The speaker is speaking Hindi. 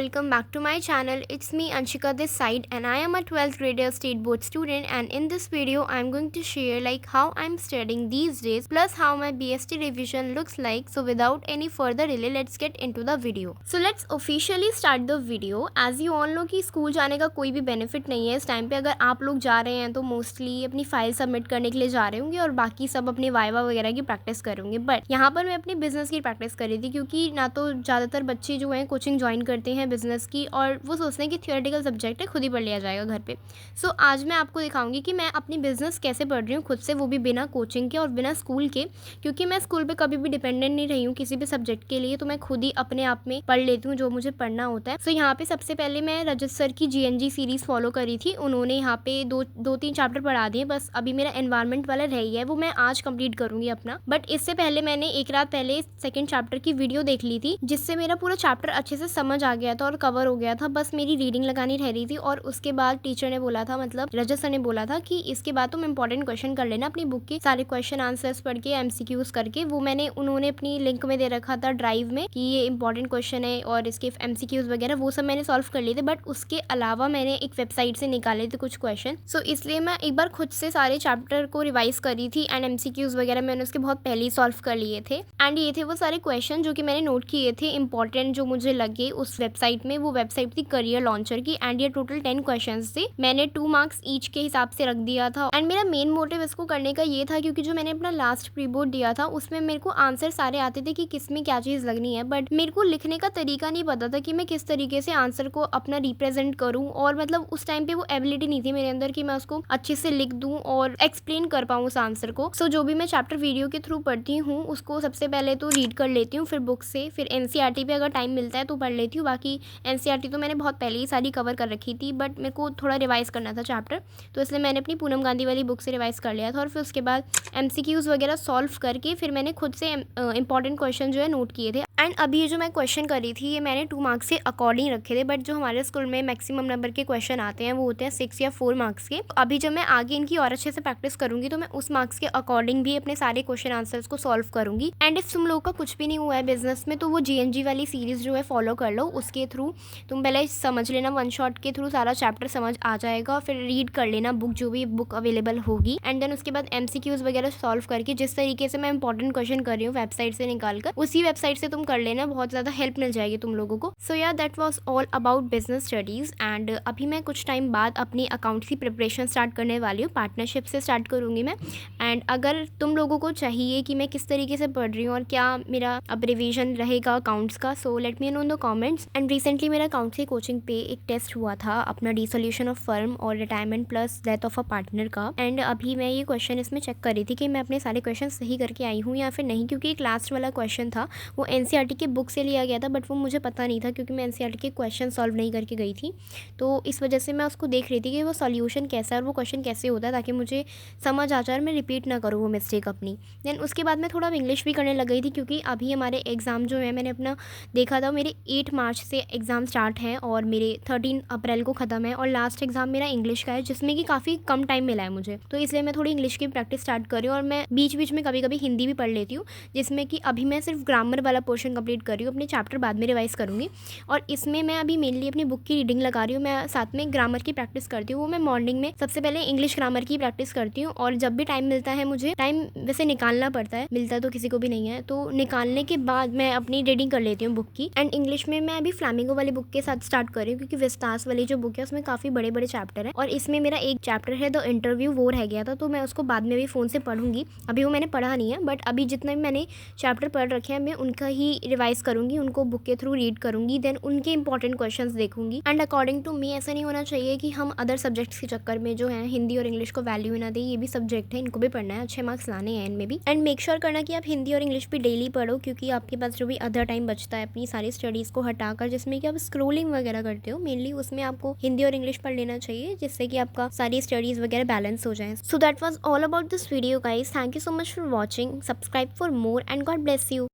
welcome back to my channel. It's me Anshika this side and I am a 12th grader state board student, and in this video I'm going to share how I'm studying these days plus how my BST revision looks like. So without any further delay, let's get into the video. So let's officially start the video. As you all know कि स्कूल जाने का कोई भी बेनिफिट नहीं है इस टाइम पे. अगर आप लोग जा रहे हैं तो मोस्टली अपनी फाइल सबमिट करने के लिए जा रहे होंगे और बाकी सब अपने वाइवा वगैरह की प्रैक्टिस करेंगे. बट यहाँ पर मैं अपनी बिजनेस की प्रैक्टिस कर रही थी क्योंकि ना तो ज़्यादातर बच्चे जो हैं कोचिंग ज्वाइन करते हैं बिजनेस की और वो सोचते हैं कि थियोरेटिकल सब्जेक्ट है खुद ही पढ़ लिया जाएगा घर पे. सो आज मैं आपको दिखाऊंगी कि मैं अपनी बिजनेस कैसे पढ़ रही हूँ खुद से, वो भी बिना कोचिंग के और बिना स्कूल के, क्योंकि मैं स्कूल पे कभी भी डिपेंडेंट नहीं रही हूँ किसी भी सब्जेक्ट के लिए. तो मैं खुद ही अपने आप में पढ़ लेती हूँ जो मुझे पढ़ना होता है. सो यहाँ पे सबसे पहले मैं रजत सर की GNG सीरीज़ फॉलो करी थी. उन्होंने यहाँ पे दो तीन चैप्टर पढ़ा दिए. बस अभी मेरा एनवायरनमेंट वाला रह गया है, वो मैं आज कंप्लीट करूँगी अपना. बट इससे पहले मैंने एक रात पहले सेकेंड चैप्टर की वीडियो देख ली थी जिससे मेरा पूरा चैप्टर अच्छे से समझ आ गया था और कवर हो गया था. बस मेरी रीडिंग लगानी रह रही थी. और उसके बाद टीचर ने बोला था, मतलब रजत सर ने बोला था कि इसके बाद तुम इंपॉर्टेंट क्वेश्चन कर लेना अपनी बुक के सारे क्वेश्चन आंसर्स पढ़ के MCQs करके. वो उन्होंने अपनी लिंक में दे रखा था ड्राइव में कि ये इंपॉर्टेंट क्वेश्चन है और इसके MCQs वगैरह वो सब मैंने सॉल्व कर लिए थे. बट उसके अलावा मैंने एक वेबसाइट से निकाले थे कुछ क्वेश्चन. सो इसलिए मैं एक बार खुद से सारे चैप्टर को रिवाइज करी थी एंड MCQs वगैरह मैंने उसके बहुत पहले ही सॉल्व कर लिए थे. एंड ये थे वो सारे क्वेश्चन जो कि मैंने नोट किए थे इंपॉर्टेंट जो मुझे लगे उस वेबसाइट में. वो वेबसाइट थी करियर लॉन्चर की एंड ये टोटल 10 क्वेश्चन थे. मैंने 2 मार्क्स ईच के हिसाब से रख दिया था. एंड मेरा मेन मोटिव इसको करने का ये था क्योंकि जो मैंने अपना लास्ट प्री बोर्ड दिया था उसमें मेरे को आंसर सारे आते थे कि किस में क्या चीज़ लगनी है. बट मेरे को लिखने का तरीका नहीं पता था कि मैं किस तरीके से आंसर को अपना रिप्रेजेंट करूँ. और मतलब उस टाइम पे वो एबिलिटी नहीं थी मेरे अंदर कि मैं उसको अच्छे से लिख दूँ और एक्सप्लेन कर पाऊँ उस आंसर को. सो जो भी मैं चैप्टर वीडियो के थ्रू पढ़ती हूँ उसको सबसे पहले तो रीड कर लेती हूँ, फिर बुक से, फिर NCERT पे अगर टाइम मिलता है तो पढ़ लेती हूँ. बाकी NCERT तो मैंने बहुत पहले ही सारी कवर कर रखी थी. बट मेरे को थोड़ा रिवाइज़ करना था चैप्टर, तो इसलिए मैंने अपनी पूनम गांधी वाली बुक से रिवाइज़ कर लिया था. और फिर उसके बाद MCQs वगैरह सॉल्व करके फिर मैंने खुद से इंपॉर्टेंट क्वेश्चन जो है नोट किए थे. एंड अभी ये जो मैं क्वेश्चन करी थी ये मैंने 2 मार्क्स के अकॉर्डिंग रखे थे. बट जो हमारे स्कूल में मैक्सिमम नंबर के क्वेश्चन आते हैं वो होते हैं 6 या 4 मार्क्स के. अभी जब मैं आगे इनकी और अच्छे से प्रैक्टिस करूंगी तो मैं उस मार्क्स के अकॉर्डिंग भी अपने सारे क्वेश्चन आंसर्स को सॉल्व करूंगी. एंड इफ तुम लोग का कुछ भी नहीं हुआ है बिजनेस में तो वो GNG वाली सीरीज़ जो है फॉलो कर लो. उसके थ्रू तुम पहले समझ लेना, 1 शॉट के थ्रू सारा चैप्टर समझ आ जाएगा. फिर रीड कर लेना बुक, जो भी बुक अवेलेबल होगी. एंड देन उसके बाद MCQs वगैरह सॉल्व करके जिस तरीके से मैं इंपॉर्टेंट क्वेश्चन कर रही हूँ वेबसाइट से निकाल कर, उसी वेबसाइट से तुम कर लेना. बहुत ज़्यादा हेल्प मिल जाएगी तुम लोगों को. सो या that was all about business studies. And अभी मैं कुछ टाइम बाद अपनी अकाउंट की प्रिपरेशन स्टार्ट करने वाली हूँ. पार्टनरशिप से स्टार्ट करूँगी मैं. एंड अगर तुम लोगों को चाहिए कि मैं किस तरीके से पढ़ रही हूँ और क्या मेरा अब रिविजन रहेगा अकाउंट्स का, so let me know in the comments. And recently मेरा अकाउंट्स की कोचिंग पे एक टेस्ट हुआ था अपना डिसोल्यूशन ऑफ फर्म और retirement plus death of a partner का. एंड अभी मैं ये क्वेश्चन इसमें चेक कर रही थी कि मैं अपने सारे क्वेश्चन सही करके आई हूँ या फिर नहीं, क्योंकि एक लास्ट वाला क्वेश्चन था वो NCERT की बुक से लिया गया था. बट वो मुझे पता नहीं था क्योंकि मैं NCERT के क्वेश्चन सॉल्व नहीं करके गई थी. तो इस वजह से मैं उसको देख रही थी कि वो सॉल्यूशन कैसा है और वो क्वेश्चन कैसे होता है ताकि मुझे समझ आ जाए और मैं रिपीट ना करूँ वो मिस्टेक अपनी. देन उसके बाद मैं थोड़ा इंग्लिश भी करने लग गई थी क्योंकि अभी हमारे एग्ज़ाम जो है मैंने अपना देखा था, मेरे 8 मार्च से एग्ज़ाम स्टार्ट हैं और मेरे 13 अप्रैल को ख़त्म है. और लास्ट एग्ज़ाम मेरा इंग्लिश का है जिसमें कि काफ़ी कम टाइम मिला है मुझे. तो इसलिए मैं थोड़ी इंग्लिश की प्रैक्टिस स्टार्ट कर रही हूँ और मैं बीच बीच में कभी कभी हिंदी भी पढ़ लेती हूँ, जिसमें कि अभी मैं सिर्फ ग्रामर वाला पोर्शन कंप्लीट कर रही हूँ. अपने चैप्टर बाद में रिवाइज़ करूँगी और इसमें मैं अभी मेनली अपनी बुक की रीडिंग लगा रही हूँ. मैं साथ में ग्रामर की प्रैक्टिस करती हूँ. वो मैं मॉर्निंग में सबसे पहले इंग्लिश ग्रामर की प्रैक्टिस करती हूँ और जब भी टाइम मिलता है, मुझे टाइम वैसे निकालना पड़ता है, मिलता तो किसी को भी नहीं है, तो निकालने के बाद मैं अपनी रीडिंग कर लेती हूँ बुक की. एंड इंग्लिश में मैं अभी फ्लैमिंगो वाली बुक के साथ स्टार्ट कर रही हूँ क्योंकि विस्तास वाली जो बुक है उसमें काफ़ी बड़े बड़े चैप्टर हैं और इसमें मेरा एक चैप्टर है द इंटरव्यू, वो रह गया था. तो मैं उसको बाद में भी फ़ोन से पढ़ूंगी. अभी वो मैंने पढ़ा नहीं है बट अभी जितने भी मैंने चैप्टर पढ़ रखे हैं मैं उनका ही रिवाइज़ करूँगी, उनको बुक के थ्रू रीड करूँगी. देन उनके इंपॉर्टेंट क्वेश्चंस देखूंगी. एंड अकॉर्डिंग टू मी ऐसा नहीं होना चाहिए कि हम अदर सब्जेक्ट्स के चक्कर में जो है हिंदी और इंग्लिश को वैल्यू ना दें. ये भी सब्जेक्ट है, इनको भी पढ़ना है, अच्छे मार्क्स लाने हैं इनमें भी. एंड मेक श्योर करना कि आप हिंदी और इंग्लिश भी डेली पढ़ो क्योंकि आपके पास जो भी अदर टाइम बचता है अपनी सारी स्टडीज़ को हटाकर जिसमें कि आप स्क्रोलिंग वगैरह करते हो, मेनली उसमें आपको हिंदी और इंग्लिश पढ़ लेना चाहिए जिससे कि आपका सारी स्टडीज़ वगैरह बैलेंस हो जाए. So that was all about this video guys. Thank you so much for watching. Subscribe for more and God bless you.